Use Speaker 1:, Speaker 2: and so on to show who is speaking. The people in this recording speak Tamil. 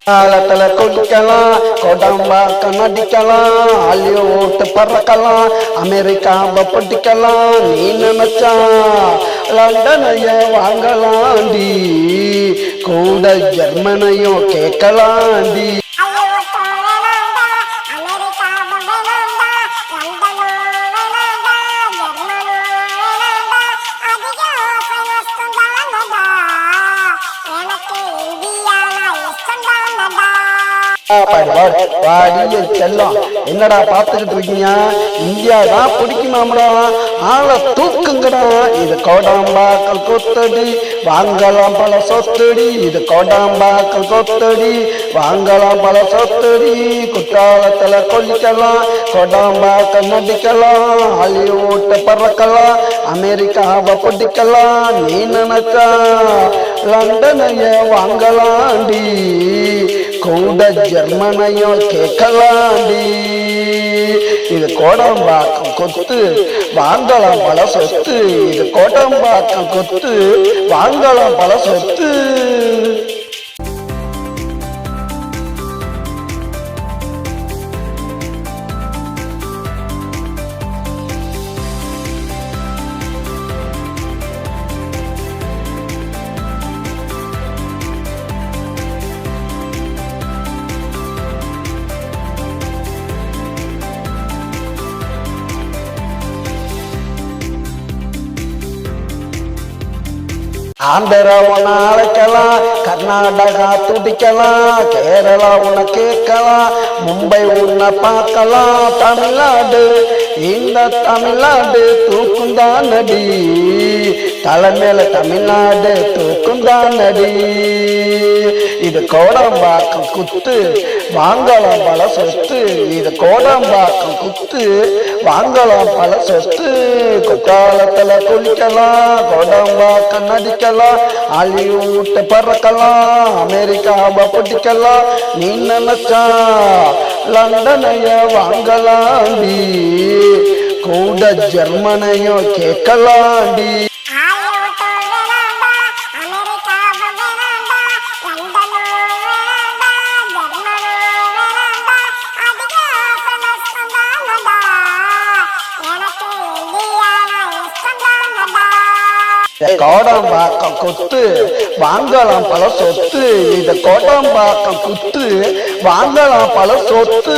Speaker 1: காலத்துல குடிக்கலாம், கொடம்பாக்கம் நடிக்கலாம், ஹாலிவுட் பறக்கலாம், அமெரிக்காவை பிடிக்கலாம். நீ நினைச்சா லண்டனைய வாங்கலாண்டி, கூட ஜெர்மனையும் கேட்கலாண்டி. செல்லம் என்னடா பாத்துக்கிட்டு இருக்கீங்க? இந்தியா தான் பிடிக்குமாம்டா, ஆளை தூக்குங்கடா. இது கோடாம்பாக்கல் கொத்தடி, வாங்கலாம் பல சொத்தடி. இது கோடாம்பாக்கல் கொத்தடி, வாங்கலாம் பல சொத்தடி. குற்றாலத்துல கொல்லிக்கலாம், கோடாம்பாக்கல் நடிக்கலாம், ஹாலிவுட் பறக்கலாம், அமெரிக்காவை பிடிக்கலாம். நீ நினைச்சா லண்டனைய வாங்கலாண்டி, கூட ஜெர்மனையும் கேட்கலாண்டி. இது கோடம்பாக்கம் கொத்து, வாங்கலாம் பல சொத்து. இது கோடம்பாக்கம் கொத்து, வாங்கலாம் பல சொத்து. ஆந்திரா உன்னை அழைக்கலாம், கர்நாடகா துடிக்கலாம், கேரளா உன்னை கேட்கலாம், மும்பை உன்னை பார்க்கலாம். தமிழ்நாடு, இந்த தமிழ்நாடு தூக்குந்தான் நடி, தலைமையில தமிழ்நாடு தூக்குந்தான் நடி. இது கோடம்பாக்கம் குத்து, வாங்கலாம் பல சொத்து. இது கோடம்பாக்கம் குத்து, வாங்கலாம் பல சொத்து. குற்றாலத்துல குளிக்கலாம், கோடம்பாக்கம் நடிக்கலாம், ஹாலிவுட் பறக்கலாம், அமெரிக்காவை பிடிக்கலாம். நீ நினைச்சா லண்டனைய வாங்கலாண்டி, கூட ஜெர்மனையும் கேட்கலாண்டி. கோடம்பாக்கம் குத்து, வாங்கலாம் பல சொத்து. இது கோடம்பாக்கம் குத்து, வாங்கலாம் பல சொத்து.